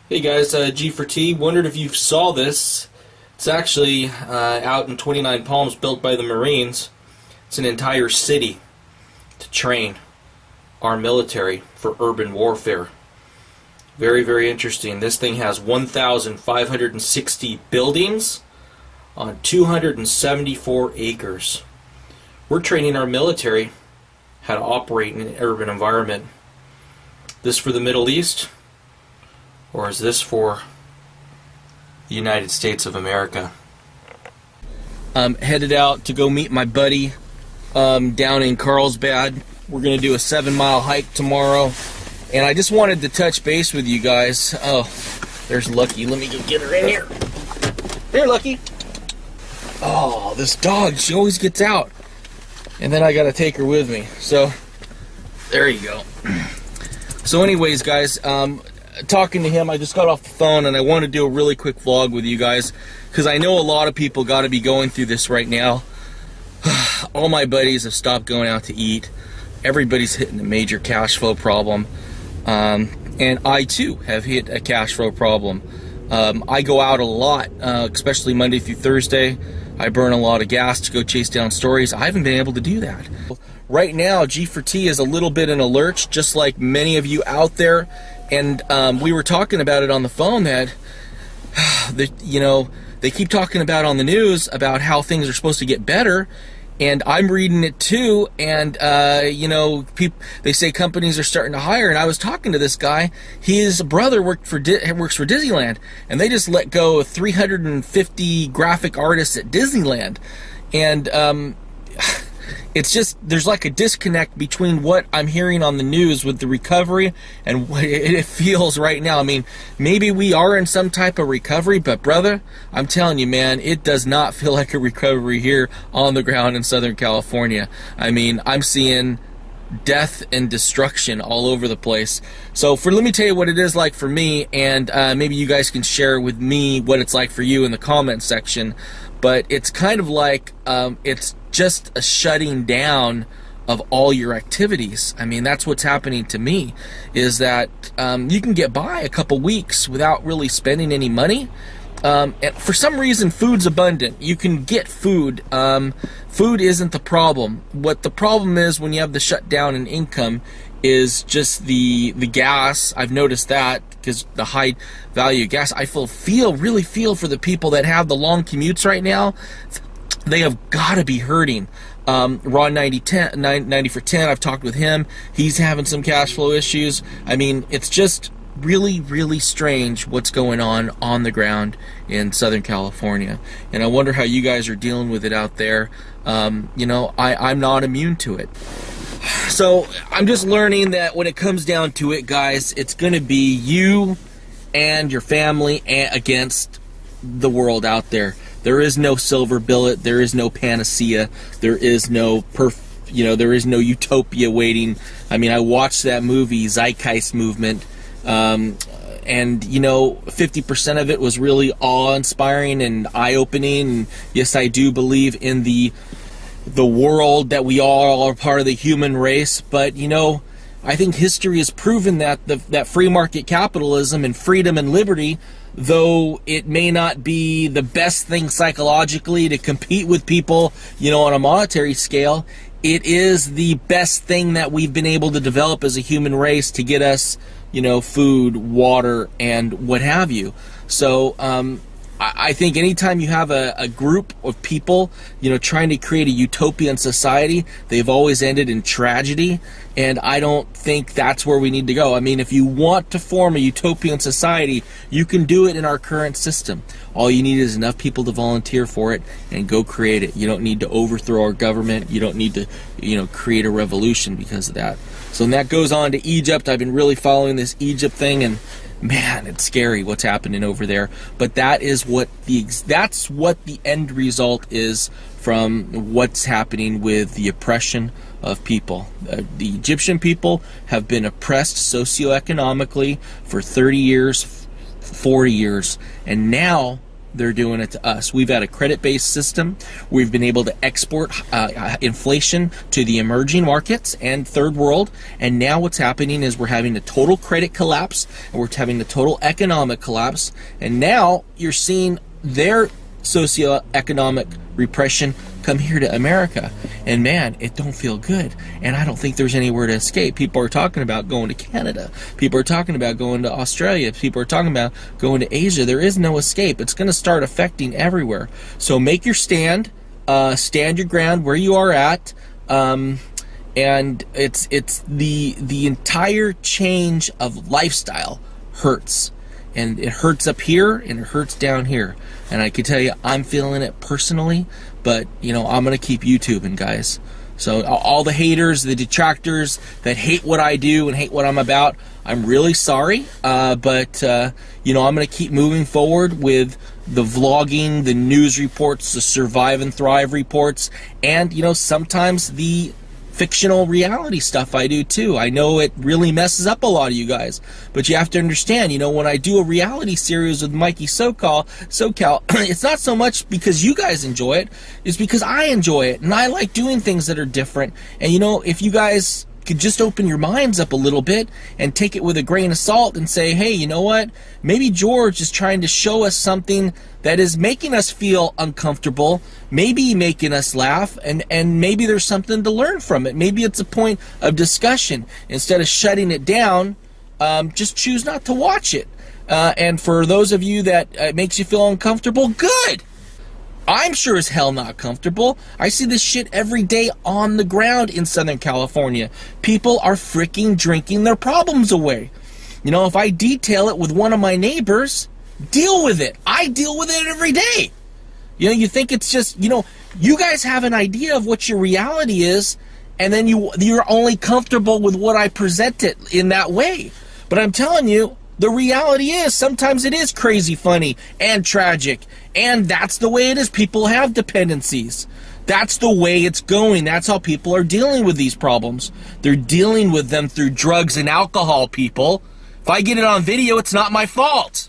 Hey guys, G4T. Wondered if you saw this. It's actually out in 29 Palms, built by the Marines. It's an entire city to train our military for urban warfare. Very, very interesting. This thing has 1,560 buildings on 274 acres. We're training our military how to operate in an urban environment. This for the Middle East? Or is this for the United States of America? I'm headed out to go meet my buddy down in Carlsbad. We're going to do a 7-mile hike tomorrow. And I just wanted to touch base with you guys. Oh, there's Lucky. Let me go get her in here. Here, Lucky. Oh, this dog, she always gets out. And then I got to take her with me. So, there you go. So anyways, guys, talking to him, I just got off the phone and I want to do a really quick vlog with you guys because I know a lot of people got to be going through this right now. All my buddies have stopped going out to eat. Everybody's hitting a major cash flow problem, and I too have hit a cash flow problem. I go out a lot, especially Monday through Thursday. I burn a lot of gas to go chase down stories. I haven't been able to do that. Right now, G4T is a little bit in a lurch, just like many of you out there. And we were talking about it on the phone that, you know, they keep talking about on the news about how things are supposed to get better. And I'm reading it too, and you know, they say companies are starting to hire. And I was talking to this guy. His brother works for Disneyland, and they just let go of 350 graphic artists at Disneyland. And it's just, there's like a disconnect between what I'm hearing on the news with the recovery and what it feels right now. I mean, maybe we are in some type of recovery, but brother, I'm telling you, man, it does not feel like a recovery here on the ground in Southern California. I mean, I'm seeing death and destruction all over the place. So let me tell you what it is like for me, and maybe you guys can share with me what it's like for you in the comment section. But it's kind of like, it's just a shutting down of all your activities. I mean, that's what's happening to me, is that you can get by a couple weeks without really spending any money. And for some reason, food's abundant. You can get food. Food isn't the problem. What the problem is when you have the shutdown in income is just the gas. I've noticed that because the high value of gas. I really feel for the people that have the long commutes right now. They have got to be hurting. Ron 90 for 10, I've talked with him. He's having some cash flow issues. I mean, it's just really, really strange what's going on the ground in Southern California. And I wonder how you guys are dealing with it out there. You know, I'm not immune to it. So I'm just learning that when it comes down to it, guys, it's going to be you and your family against the world out there. There is no silver bullet. There is no panacea. There is no there is no utopia waiting. I mean, I watched that movie, Zeitgeist Movement, and you know, 50% of it was really awe-inspiring and eye-opening. And yes, I do believe in the world that we all are part of the human race. But you know, I think history has proven that that free market capitalism and freedom and liberty, though it may not be the best thing psychologically to compete with people, you know, on a monetary scale, it is the best thing that we've been able to develop as a human race to get us, you know, food, water, and what have you. So I think anytime you have a group of people, you know, trying to create a utopian society, they've always ended in tragedy, and I don't think that's where we need to go. I mean, if you want to form a utopian society, you can do it in our current system. All you need is enough people to volunteer for it and go create it. You don't need to overthrow our government. You don't need to, you know, create a revolution because of that. So that goes on to Egypt. I've been really following this Egypt thing, and man, it's scary what's happening over there. But that is what that's what the end result is from what's happening with the oppression of people. The Egyptian people have been oppressed socioeconomically for 30 years, 40 years, and now they're doing it to us. We've had a credit-based system. We've been able to export inflation to the emerging markets and third world. And now what's happening is we're having a total credit collapse, and we're having a total economic collapse. And now you're seeing their socioeconomic repression come here to America. And man, it don't feel good. And I don't think there's anywhere to escape. People are talking about going to Canada. People are talking about going to Australia. People are talking about going to Asia. There is no escape. It's going to start affecting everywhere. So make your stand. Stand your ground where you are at. And it's the entire change of lifestyle hurts. And it hurts up here, and it hurts down here. And I can tell you, I'm feeling it personally, but, you know, I'm going to keep YouTubing, guys. So all the haters, the detractors that hate what I do and hate what I'm about, I'm really sorry. But you know, I'm going to keep moving forward with the vlogging, the news reports, the survive and thrive reports, and, you know, sometimes the fictional reality stuff I do too. I know it really messes up a lot of you guys, but you have to understand, you know, when I do a reality series with Mikey SoCal, it's not so much because you guys enjoy it, it's because I enjoy it, and I like doing things that are different. And you know, if you guys could just open your minds up a little bit and take it with a grain of salt and say, hey, you know what, maybe George is trying to show us something that is making us feel uncomfortable, maybe making us laugh, and maybe there's something to learn from it. Maybe it's a point of discussion. Instead of shutting it down, just choose not to watch it. And for those of you that it makes you feel uncomfortable, good. I'm sure as hell not comfortable. I see this shit every day on the ground in Southern California. People are freaking drinking their problems away. You know, if I detail it with one of my neighbors, deal with it. I deal with it every day. You know, you think it's just, you know, you guys have an idea of what your reality is, and then you're only comfortable with what I present it in that way. But I'm telling you, the reality is sometimes it is crazy funny and tragic, and that's the way it is. People have dependencies. That's the way it's going. That's how people are dealing with these problems. They're dealing with them through drugs and alcohol, people. If I get it on video, it's not my fault.